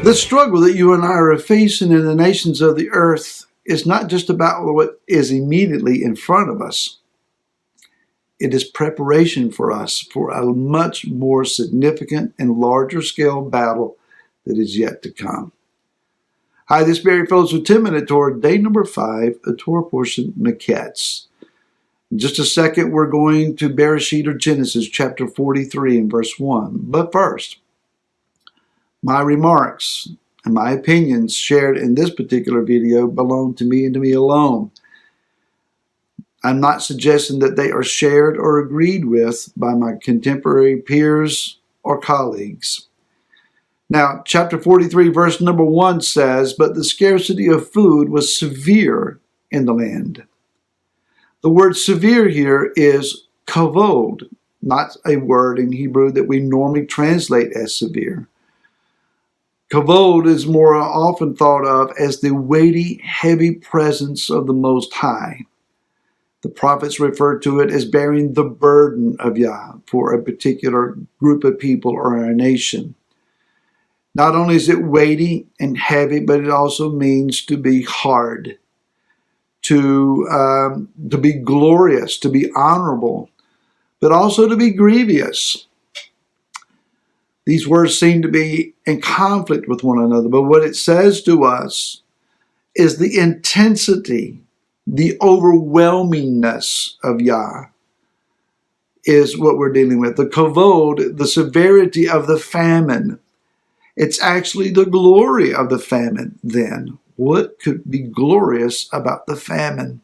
The struggle that you and I are facing in the nations of the earth is not just about what is immediately in front of us. It is preparation for us for a much more significant and larger scale battle that is yet to come. Hi, this is Barry Phillips with 10 Minute Torah, day number 5, a Torah portion, Mikketz. In just a second, we're going to Bereshit or Genesis chapter 43 and verse 1. But first, my remarks and my opinions shared in this particular video belong to me and to me alone. I'm not suggesting that they are shared or agreed with by my contemporary peers or colleagues. Now, chapter 43, verse number 1 says, "But the scarcity of food was severe in the land." The word severe here is kavod, not a word in Hebrew that we normally translate as severe. Kavod is more often thought of as the weighty, heavy presence of the Most High. The prophets refer to it as bearing the burden of Yah for a particular group of people or a nation. Not only is it weighty and heavy, but it also means to be hard, to be glorious, to be honorable, but also to be grievous. These words seem to be in conflict with one another, but what it says to us is the intensity, the overwhelmingness of Yah is what we're dealing with. The kavod, the severity of the famine. It's actually the glory of the famine then. What could be glorious about the famine?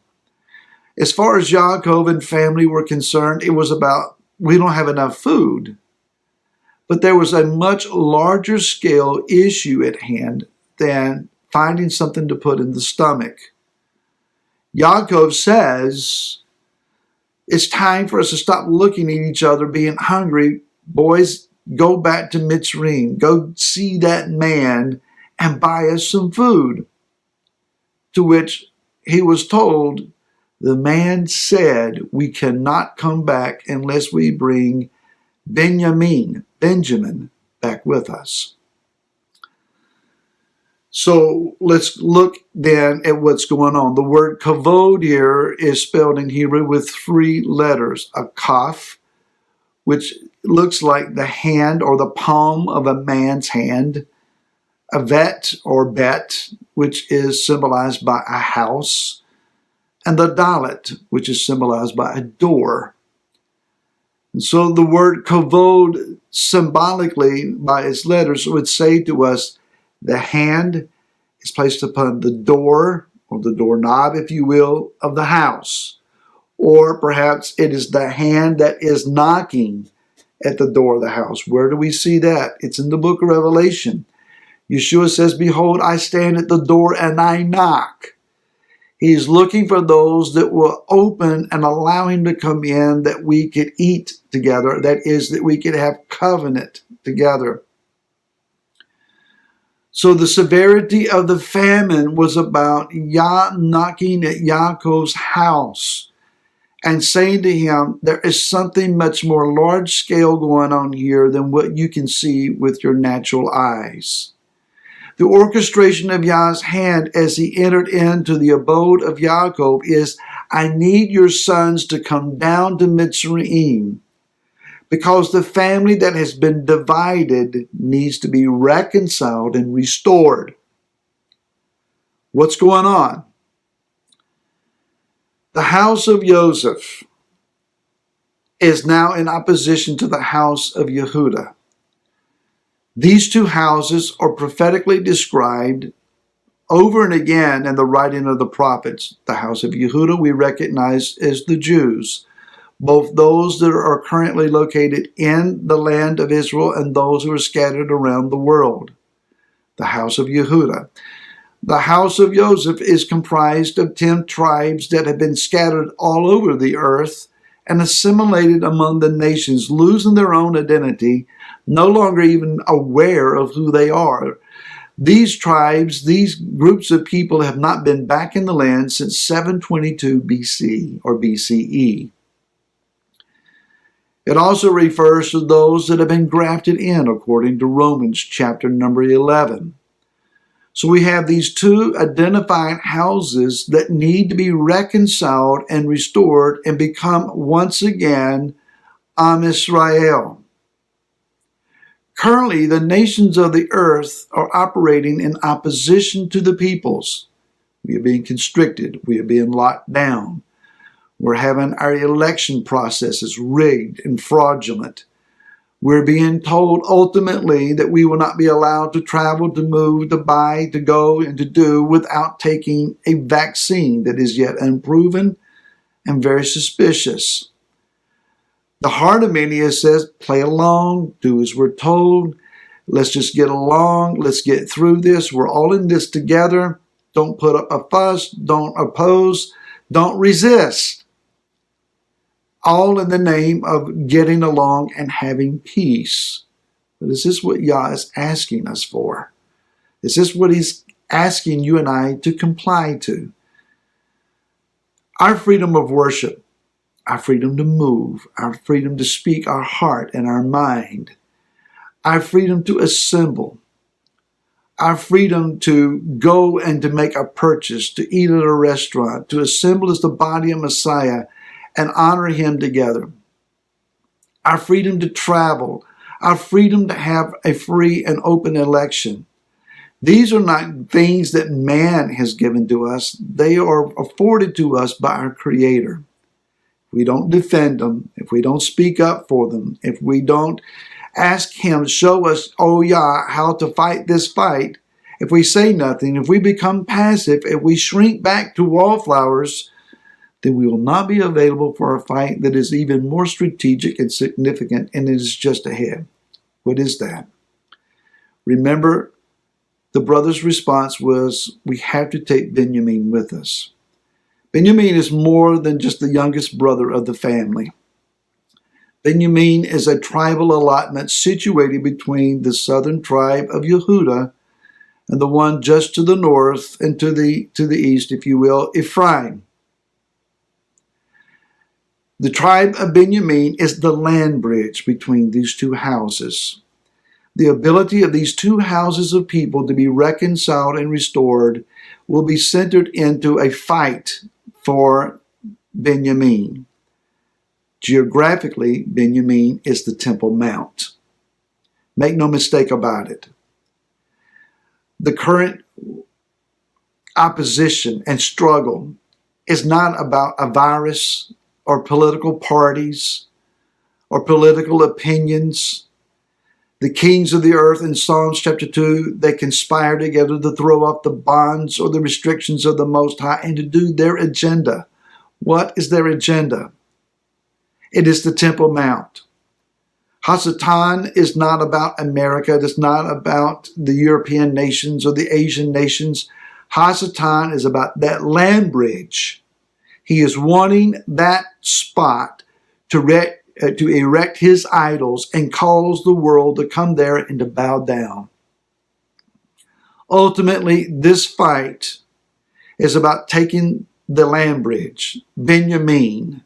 As far as Yaakov and family were concerned, it was about, we don't have enough food. But there was a much larger scale issue at hand than finding something to put in the stomach. Yaakov says, it's time for us to stop looking at each other being hungry. Boys, go back to Mitzrayim. Go see that man and buy us some food. To which he was told, the man said, we cannot come back unless we bring Benjamin, back with us. So let's look then at what's going on. The word kavod here is spelled in Hebrew with 3 letters. A kaf, which looks like the hand or the palm of a man's hand. A vet or bet, which is symbolized by a house. And the dalet, which is symbolized by a door. And so the word kavod symbolically by its letters would say to us, the hand is placed upon the door, or the doorknob, if you will, of the house. Or perhaps it is the hand that is knocking at the door of the house. Where do we see that? It's in the book of Revelation. Yeshua says, behold, I stand at the door and I knock. He's looking for those that will open and allow him to come in, that we could eat together. That is, that we could have covenant together. So the severity of the famine was about Yah knocking at Yaakov's house and saying to him, there is something much more large scale going on here than what you can see with your natural eyes. The orchestration of Yah's hand as he entered into the abode of Yaakov is, I need your sons to come down to Mitzrayim, because the family that has been divided needs to be reconciled and restored. What's going on? The house of Joseph is now in opposition to the house of Yehudah. These two houses are prophetically described over and again in the writing of the prophets. The house of Yehudah we recognize as the Jews, both those that are currently located in the land of Israel and those who are scattered around the world. The house of Yehudah. The house of Joseph is comprised of 10 tribes that have been scattered all over the earth and assimilated among the nations, losing their own identity, no longer even aware of who they are. These tribes, these groups of people have not been back in the land since 722 BC or BCE. It also refers to those that have been grafted in, according to Romans chapter number 11. So we have these two identifying houses that need to be reconciled and restored and become once again Am Israel. Currently, the nations of the earth are operating in opposition to the peoples. We are being constricted. We are being locked down. We're having our election processes rigged and fraudulent. We're being told ultimately that we will not be allowed to travel, to move, to buy, to go, and to do without taking a vaccine that is yet unproven and very suspicious. The heart of many says, play along, do as we're told. Let's just get along. Let's get through this. We're all in this together. Don't put up a fuss. Don't oppose. Don't resist. All in the name of getting along and having peace. But is this what Yah is asking us for? Is this what He's asking you and I to comply to? Our freedom of worship, our freedom to move, our freedom to speak our heart and our mind, our freedom to assemble, our freedom to go and to make a purchase, to eat at a restaurant, to assemble as the body of Messiah and honor Him together. Our freedom to travel, our freedom to have a free and open election. These are not things that man has given to us. They are afforded to us by our Creator. If we don't defend them, if we don't speak up for them, if we don't ask Him, show us, oh Yah, how to fight this fight, if we say nothing, if we become passive, if we shrink back to wallflowers, then we will not be available for a fight that is even more strategic and significant, and it is just ahead. What is that? Remember, the brother's response was, we have to take Benjamin with us. Benjamin is more than just the youngest brother of the family. Benjamin is a tribal allotment situated between the southern tribe of Yehudah and the one just to the north and to the east, if you will, Ephraim. The tribe of Benjamin is the land bridge between these two houses. The ability of these two houses of people to be reconciled and restored will be centered into a fight for Benjamin. Geographically, Benjamin is the Temple Mount. Make no mistake about it. The current opposition and struggle is not about a virus or political parties or political opinions. The kings of the earth in Psalms chapter 2, they conspire together to throw off the bonds or the restrictions of the Most High and to do their agenda. What is their agenda? It is the Temple Mount. Hasatan is not about America. It is not about the European nations or the Asian nations. Hasatan is about that land bridge. He is wanting that spot to erect his idols and cause the world to come there and to bow down. Ultimately, this fight is about taking the land bridge, Benjamin.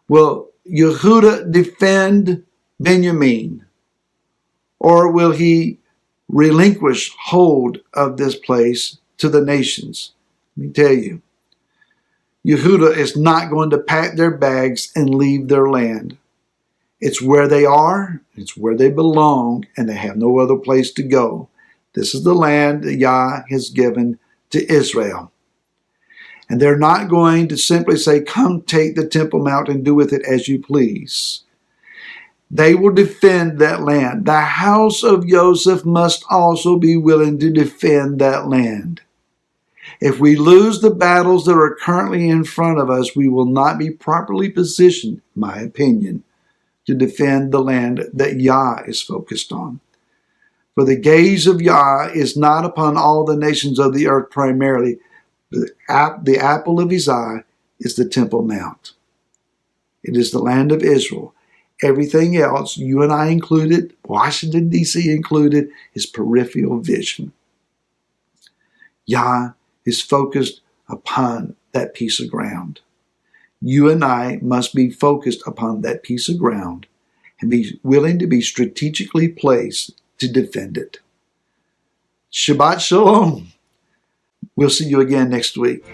Will Yehudah defend Benjamin, or will he relinquish hold of this place to the nations? Let me tell you, Yehudah is not going to pack their bags and leave their land. It's where they are, it's where they belong, and they have no other place to go. This is the land that Yah has given to Israel. And they're not going to simply say, come take the Temple Mount and do with it as you please. They will defend that land. The house of Joseph must also be willing to defend that land. If we lose the battles that are currently in front of us, we will not be properly positioned, in my opinion, to defend the land that Yah is focused on. For the gaze of Yah is not upon all the nations of the earth primarily. The apple of his eye is the Temple Mount. It is the land of Israel. Everything else, you and I included, Washington, D.C. included, is peripheral vision. Yah is focused upon that piece of ground. You and I must be focused upon that piece of ground and be willing to be strategically placed to defend it. Shabbat Shalom. We'll see you again next week.